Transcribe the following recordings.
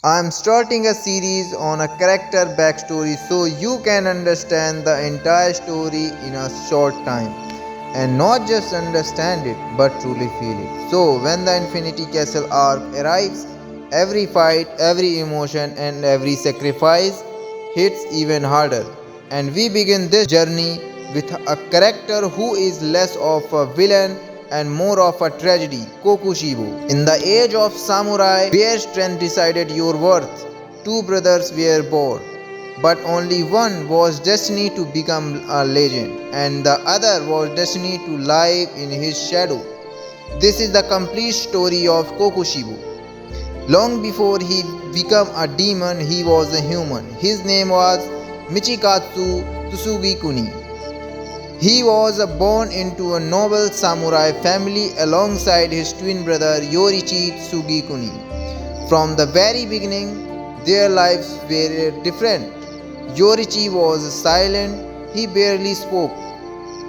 I'm starting a series on a character backstory so you can understand the entire story in a short time. And not just understand it, but truly feel it. So, when the Infinity Castle arc arrives, every fight, every emotion, and every sacrifice hits even harder. And we begin this journey with a character who is less of a villain and more of a tragedy, Kokushibo. In the age of samurai, where strength decided your worth, two brothers were born, but only one was destined to become a legend, and the other was destined to live in his shadow. This is the complete story of Kokushibo. Long before he became a demon, he was a human. His name was Mitchikatsu Tsukiguni. He was born into a noble samurai family alongside his twin brother Yorichi Tsukiguni. From the very beginning, their lives were different. Yorichi was silent, he barely spoke,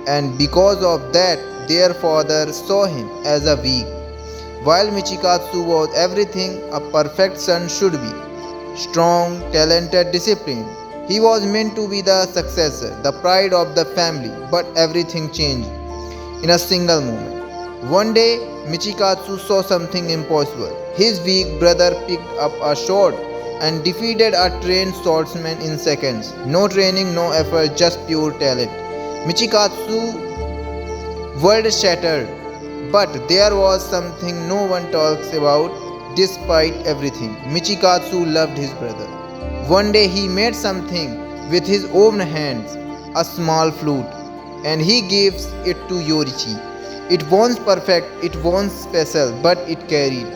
and because of that, their father saw him as a weak. While Michikatsu was everything a perfect son should be strong, talented, disciplined. He was meant to be the successor, the pride of the family, but everything changed in a single moment. One day, Michikatsu saw something impossible. His weak brother picked up a sword and defeated a trained swordsman in seconds. No training, no effort, just pure talent. Michikatsu's world shattered, but there was something no one talks about despite everything. Michikatsu loved his brother. One day he made something with his own hands, a small flute, and he gives it to Yorichi. It wasn't perfect, it wasn't special, but it carried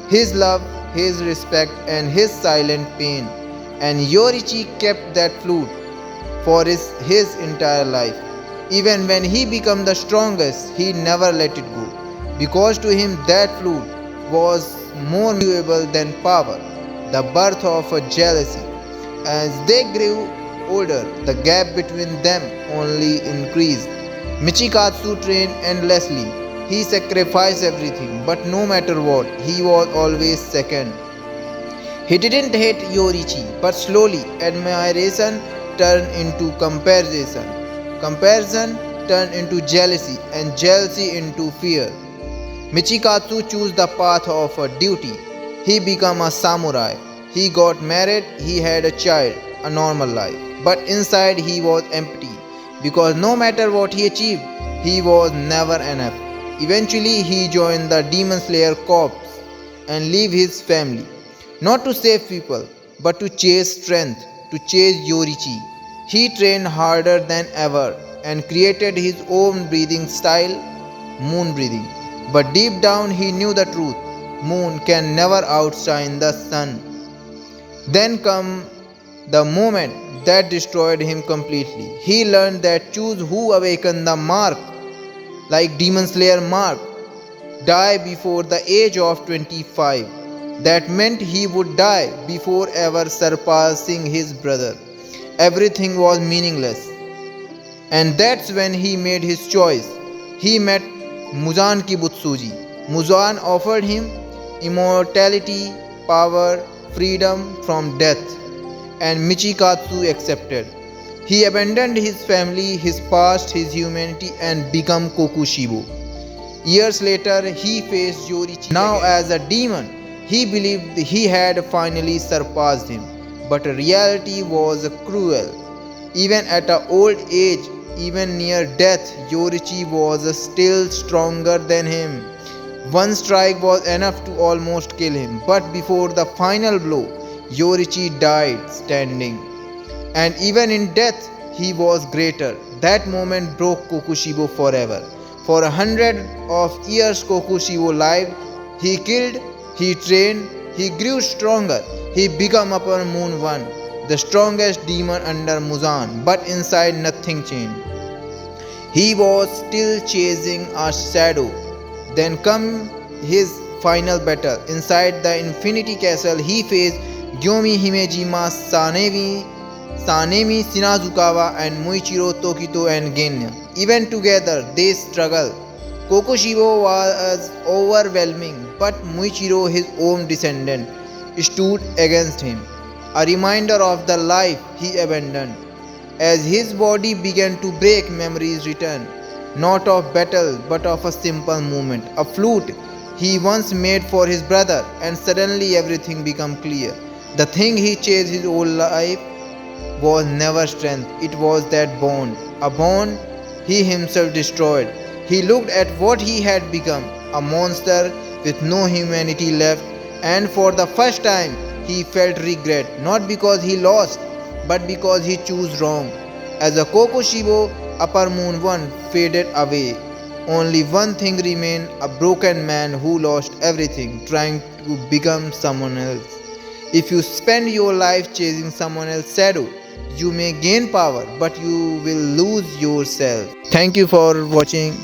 his love, his respect, and his silent pain. And Yorichi kept that flute for his entire life. Even when he became the strongest, he never let it go. Because to him that flute was more valuable than power, the birth of a jealousy. As they grew older, the gap between them only increased. Michikatsu trained endlessly. He sacrificed everything, but no matter what, he was always second. He didn't hate Yorichi, but slowly admiration turned into comparison. Comparison turned into jealousy, and jealousy into fear. Michikatsu chose the path of a duty. He became a samurai. He got married, he had a child, a normal life. But inside he was empty, because no matter what he achieved, he was never enough. Eventually he joined the Demon Slayer Corps and leave his family. Not to save people, but to chase strength, to chase Yorichi. He trained harder than ever and created his own breathing style, moon breathing. But deep down he knew the truth. Moon can never outshine the sun. Then come the moment that destroyed him completely. He learned that choose who awakened the mark, like Demon Slayer Mark, die before the age of 25. That meant he would die before ever surpassing his brother. Everything was meaningless. And that's when he made his choice. He met Muzan Kibutsuji. Muzan offered him immortality, power, freedom from death, and Michikatsu accepted. He abandoned his family, his past, his humanity, and became Kokushibo. Years later, he faced Yorichi. Now, as a demon, he believed he had finally surpassed him, but reality was cruel. Even at an old age, even near death, Yorichi was still stronger than him. One strike was enough to almost kill him, but before the final blow, Yorichi died standing. And even in death, he was greater. That moment broke Kokushibo forever. For 100 of years, Kokushibo lived. He killed, he trained, he grew stronger. He became upon Moon One, the strongest demon under Muzan, but inside nothing changed. He was still chasing a shadow. Then come his final battle. Inside the Infinity Castle, he faced Gyomi Himejima, Sanemi Shinazukawa, and Muichiro Tokito and Genya. Even together, they struggled. Kokushibo was overwhelming, but Muichiro, his own descendant, stood against him, a reminder of the life he abandoned. As his body began to break, memories returned, not of battle but of a simple movement, a flute he once made for his brother, and suddenly everything became clear. The thing he chased his whole life was never strength, it was that bond, a bond he himself destroyed. He looked at what he had become, a monster with no humanity left, and for the first time he felt regret, not because he lost, but because he chose wrong. As a Kokushibo upper moon one faded away, only one thing remained, a broken man who lost everything trying to become someone else. If you spend your life chasing someone else's shadow, you may gain power, but you will lose yourself. Thank you for watching.